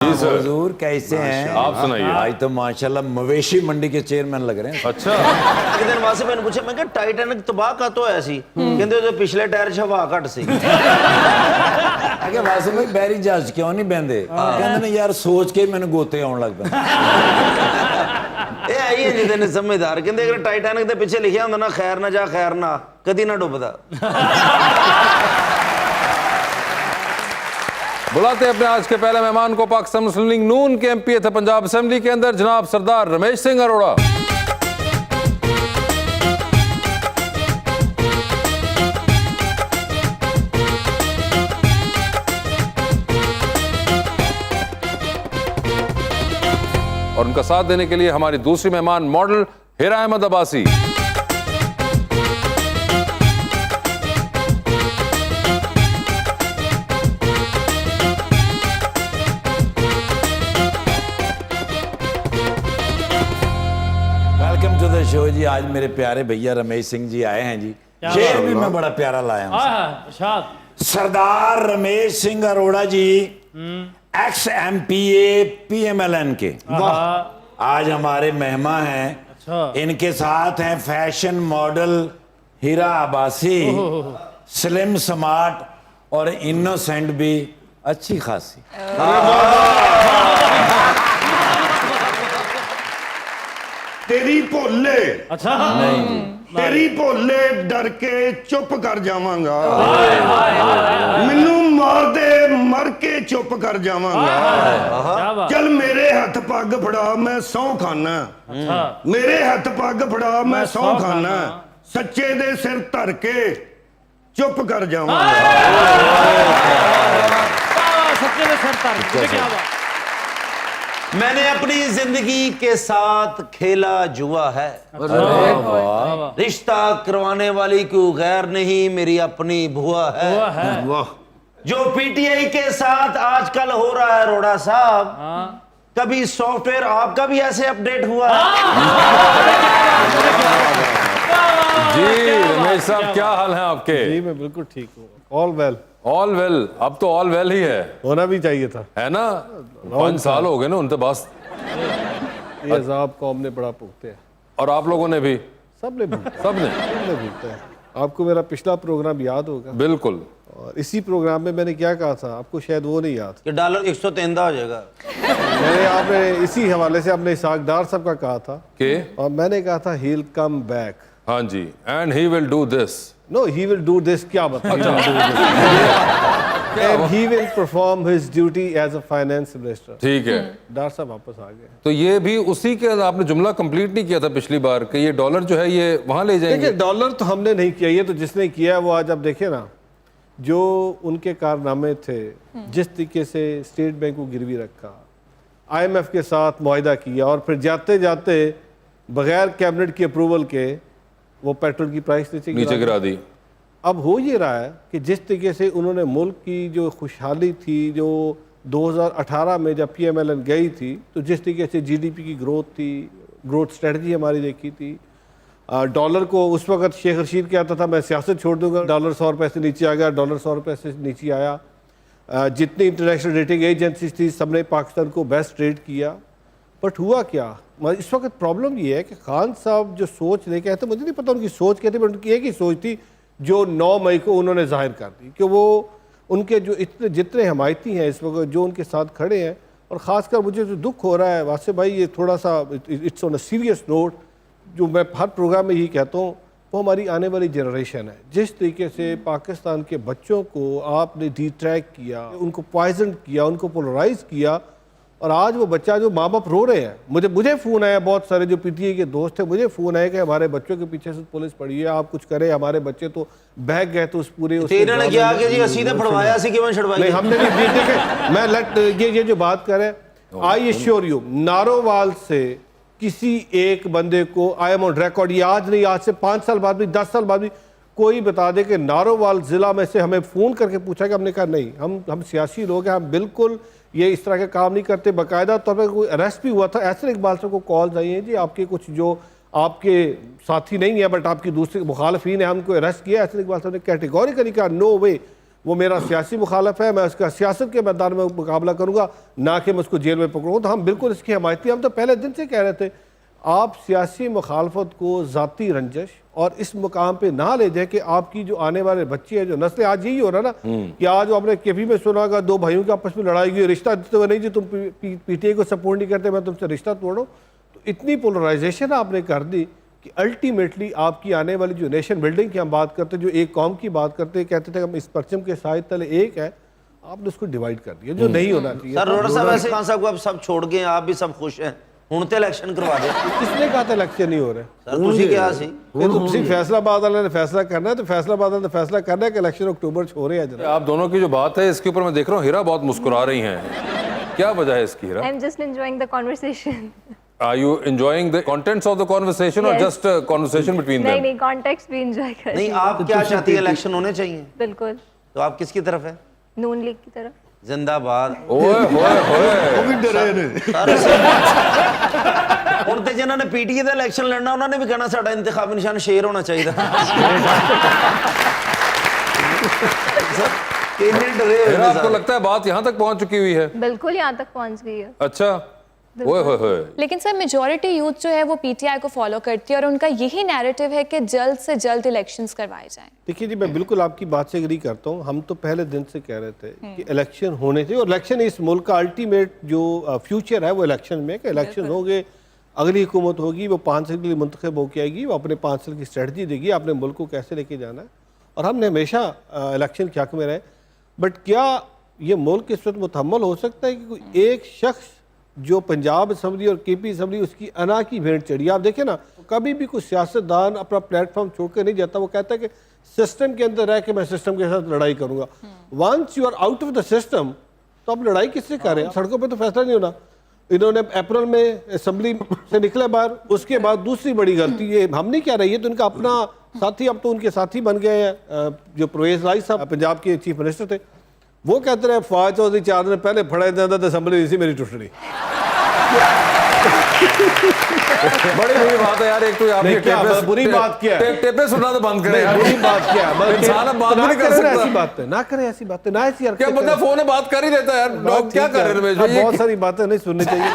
हुजूर कैसे हैं आप सुनाइए। आज तो माशाल्लाह मवेशी मंडी के चेयरमैन लग रहे हैं। अच्छा एक दिन वासे मैंने पूछा मैं टाइटैनिक तबाह का तो है सी कहते जो पिछले टायर च हवा घट सी आगे वासे भाई बैरी जहाज क्यों नहीं बहंदे कहंदे ने यार सोच के मैंने गोते आउण लग पे ਇਹ ਆਈ ਹੈ ਜਿਹਦੇ ਨੇ ਸਮਝਦਾਰ ਕਹਿੰਦੇ ਅਗਰ ਟਾਈਟੈਨਿਕ ਦੇ ਪਿੱਛੇ ਲਿਖਿਆ ਹੁੰਦਾ ਨਾ ਖੈਰ ਨਾ ਜਾ ਖੈਰ ਨਾ ਕਦੀ ਨਾ ਡੁੱਬਦਾ बुलाते हैं अपने आज के पहले मेहमान को पाकिस्तान मुस्लिम लीग नून के एमपी थे पंजाब असेंबली के अंदर जनाब सरदार रमेश सिंह अरोड़ा। और उनका साथ देने के लिए हमारी दूसरी मेहमान model Hira Ahmed Abbasi. Welcome to the show ji. आज मेरे प्यारे भैया रमेश सिंह जी आए हैं जी। शेर भी मैं बड़ा प्यारा लाया हूं। सरदार रमेश सिंह अरोड़ा जी एक्स MPA PMLN के आज हमारे मेहमान हैं। इनके साथ हैं फैशन मॉडल हीरा अब्बासी, स्लिम स्मार्ट और इनोसेंट भी अच्छी खासी। तेरी भोले अच्छा नहीं तेरी भोले डर के चुप कर जावांगा मैनू मार दे मर के चुप कर जावांगा चल मेरे हाथ पग फड़ा मैं सौ खाना मेरे हाथ पग फड़ा मैं सौ खाना सच्चे दे सिर धर के चुप कर जावांगा सच्चे में सर तार क्या बात। मैंने अपनी जिंदगी के साथ खेला जुआ है रिश्ता करवाने वाली कोई गैर नहीं मेरी अपनी बुआ है वाह जो PTI के साथ आजकल हो रहा है अरोड़ा साहब कभी सॉफ्टवेयर आपका भी ऐसे अपडेट हुआ है जी रमेश साहब क्या हाल है आपके? जी मैं बिल्कुल ठीक हूँ। ऑल वेल ऑल वेल, अब तो ऑल वेल ही है होना भी चाहिए था। है ना? 5 साल हो गए ना उनके पास। ये अजाब कौम ने बड़ा भुगते हैं। और आप लोगों ने भी? सब ने भुगते सबने? भुगते हैं। आपको मेरा पिछला प्रोग्राम याद होगा बिल्कुल। और इसी प्रोग्राम में मैंने क्या कहा था आपको शायद वो नहीं याद। कि डॉलर 103 हो जाएगा मैंने आपने इसी हवाले से अपने इसाक डार साहब का कहा था के? और मैंने कहा था ही विल कम बैक। हाँ जी, and he will do this. No he will do this क्या बताया and he will perform his duty as a finance minister. ठीक है, डार साहब वापस आ गए। तो ये भी उसी के आपने जुमला कंप्लीट नहीं किया था पिछली बार कि ये डॉलर जो है ये वहां ले जाएंगे। देखिए डॉलर तो हमने नहीं किया, ये तो जिसने किया है वो आज आप देखे ना जो उनके कारनामे थे, जिस तरीके से स्टेट बैंक को गिरवी रखा, IMF के साथ मुआहिदा किया और फिर जाते जाते बगैर कैबिनेट की अप्रूवल के वो पेट्रोल की प्राइस नीचे गिरा दी। अब हो ये रहा है कि जिस तरीके से उन्होंने मुल्क की जो खुशहाली थी जो 2018 में जब PMLN गई थी तो जिस तरीके से GDP की ग्रोथ थी, ग्रोथ स्ट्रेटजी हमारी देखी थी, डॉलर को उस वक्त शेख रशीद कहता था मैं सियासत छोड़ दूंगा, डॉलर 100 रुपये से नीचे आ गया, डॉलर 100 रुपये से नीचे आया। जितनी इंटरनेशनल रेटिंग एजेंसीज थी सबने पाकिस्तान को बेस्ट रेट किया। बट हुआ क्या, इस वक्त प्रॉब्लम ये है कि खान साहब जो सोच लेके आए थे, मुझे नहीं पता उनकी सोच क्या थी, बट उनकी एक ही सोच थी जो 9 मई को उन्होंने जाहिर कर दी कि वो उनके जो इतने जितने हमायती हैं इस वक्त जो उनके साथ खड़े हैं। और ख़ासकर मुझे जो दुख हो रहा है वासे भाई, ये थोड़ा सा it's on a serious note, जो मैं हर प्रोग्राम में यही कहता हूँ, वो हमारी आने वाली जनरेशन है। जिस तरीके से पाकिस्तान के बच्चों को आपने डिट्रैक्ट किया, उनको पॉइजन किया, उनको पोलराइज किया, और आज वो बच्चा जो माँ बाप रो रहे हैं, मुझे फ़ोन आया, बहुत सारे जो PTI के दोस्त थे मुझे फ़ोन आया कि हमारे बच्चों के पीछे से पुलिस पड़ी है, आप कुछ करें, हमारे बच्चे तो बहक गए। तो उस पूरे इन्होंने क्या कि जी सीधे फड़वाया सी कि मैं छड़वाई नहीं, हमने नहीं ठीक है। मैं ये जो बात करें, आई एश्योर यू नारोवाल से किसी एक बंदे को, आई एम ऑन रिकॉर्ड, ये आज नहीं, आज से 5 साल बाद भी, 10 साल बाद भी कोई बता दे कि नारोवाल ज़िला में से हमें फ़ोन करके पूछा कि हमने कहा नहीं, हम सियासी लोग हैं, हम बिल्कुल ये इस तरह के काम नहीं करते। बाकायदा तौर पर कोई अरेस्ट भी हुआ था। ऐसे इकबाल साहब को कॉल्स आई हैं जी आपके कुछ जो आपके साथी नहीं है बट आपकी दूसरे मुखालफीन है, हमको अरेस्ट किया। ऐसे इकबाल साहब ने कैटेगोरिकली कहा नो वे, वो मेरा सियासी मुखालफ है, मैं उसका सियासत के मैदान में मुकाबला करूंगा, ना कि मैं उसको जेल में पकड़ूंगा। तो हम बिल्कुल इसकी हमायती, हम तो पहले दिन से कह रहे थे आप सियासी मुखालफत को ज़ाती रंजश और इस मुकाम पे ना ले जाए कि आपकी जो आने वाले बच्चे हैं, जो नस्लें, आज यही हो रहा है ना कि आज आपने केपी में सुना होगा 2 भाइयों के आपस में लड़ाई हुई, रिश्ता तो नहीं जी तुम पीटीआई को सपोर्ट नहीं करते, मैं तुमसे रिश्ता तोड़ो। तो इतनी पोलराइजेशन आपने कर दी कि अल्टीमेटली आपकी आने वाली जो नेशन बिल्डिंग की हम बात करते, जो एक कौम की बात करते, कहते थे हम इस परचम के साए तले एक है, आपने उसको डिवाइड कर दिया, जो नहीं होना चाहिए। सर अरोड़ा साहब ऐसे खान साहब को अब सब छोड़ गए, आप भी सब खुश हैं, ਹੁਣ ਤੇ ਇਲੈਕਸ਼ਨ ਕਰਵਾ ਦੇ। किसने कहा था इलेक्शन नहीं हो रहा? सर ਤੁਸੀਂ ਕਿਹਾ ਸੀ तुम फैसलाबाद वाले ने फैसला करना है, तो फैसलाबाद वाले ने फैसला करना है कि इलेक्शन अक्टूबर हो रहे हैं। आप दोनों की जो बात है इसके ऊपर मैं देख रहा हूँ हीरा बहुत मुस्कुरा रही हैं, क्या वजह है इसकी हीरा? I'm just enjoying the conversation. Are you enjoying the contents of the conversation or Yes. just a conversation between नहीं them? नहीं कॉन्टेक्स्ट भी एंजॉय कर नहीं आप क्या चाहती है, इलेक्शन होने चाहिए, बिल्कुल तो आप किसकी तरफ है? नून लीग की तरफ। जिंदाबाद। ओए होए होए ਉਹ ਵੀ ਡਰੇ ਨੇ। ਹੁਣ ਤੇ ਜਿਨ੍ਹਾਂ ਨੇ ਪੀਟੀਏ ਦਾ ਇਲੈਕਸ਼ਨ ਲੜਨਾ ਉਹਨਾਂ ਨੇ ਵੀ ਕਹਿਣਾ ਸਾਡਾ ਇੰਤਖਾਬੀ ਨਿਸ਼ਾਨ ਸ਼ੇਰ ਹੋਣਾ ਚਾਹੀਦਾ। ਕਿੰਨੇ ਡਰੇ ਹੋਏ हीरा ਨੇ आपको सर। लगता है बात यहाँ तक पहुँच चुकी हुई है? बिल्कुल यहाँ तक पहुँच गई है। अच्छा ओए होए होए। लेकिन सर मेजॉरिटी यूथ जो है वो पीटीआई को फॉलो करती है और उनका यही नैरेटिव है कि जल्द से जल्द इलेक्शंस करवाए जाएं। देखिए जी, मैं बिल्कुल आपकी बात से एग्री करता हूँ। हम तो पहले दिन से कह रहे थे कि इलेक्शन होने चाहिए, और इलेक्शन इस मुल्क का अल्टीमेट जो फ्यूचर है वो इलेक्शन में, कि इलेक्शन होंगे, अगली हुकूमत होगी, वो 5 साल के लिए मुंतखब होकर आएगी, वो अपने 5 साल की स्ट्रेटजी देगी अपने मुल्क को कैसे लेके जाना है, और हमने हमेशा इलेक्शन के हक में रहे। बट क्या ये मुल्क इस वक्त मुतहम्मल हो सकता है कि कोई एक शख्स जो पंजाब असम्बली और केपी असम्बली उसकी अना की भेंट चढ़ी? आप देखें ना, कभी भी कोई सियासतदान अपना प्लेटफॉर्म छोड़ कर नहीं जाता, वो कहता है कि सिस्टम के अंदर रह के मैं सिस्टम के साथ लड़ाई करूंगा। Once you are out of the system तो आप लड़ाई किससे कर रहे हैं? सड़कों पे तो फैसला नहीं होना। इन्होंने अप्रैल में असम्बली से निकले बाहर, उसके बाद दूसरी बड़ी गलती, ये हम नहीं कह रहे, ये तो इनका अपना साथी, अब तो उनके साथी बन गए हैं। जो परवेज लाई साहब पंजाब के चीफ मिनिस्टर थे, वो कहते रहे फवाद चौधरी 4 दिन पहले फड़ा देता तो असम्बली इसी मेरी टुटनी। बड़ी बुरी बात है यार, एक तो आपकी टेपे बुरी बात क्या है? टेपे सुनना तो बंद करें यार। बुरी बात क्या है? इंसान अब बात भी नहीं कर सकता। ऐसी बात है ना, करें ऐसी बातें ना, ऐसी क्या बंदा फोन में बात कर ही देता है यार, लोग क्या कर रहे हैं रमेश भाई? बहुत सारी बातें नहीं सुननी चाहिए।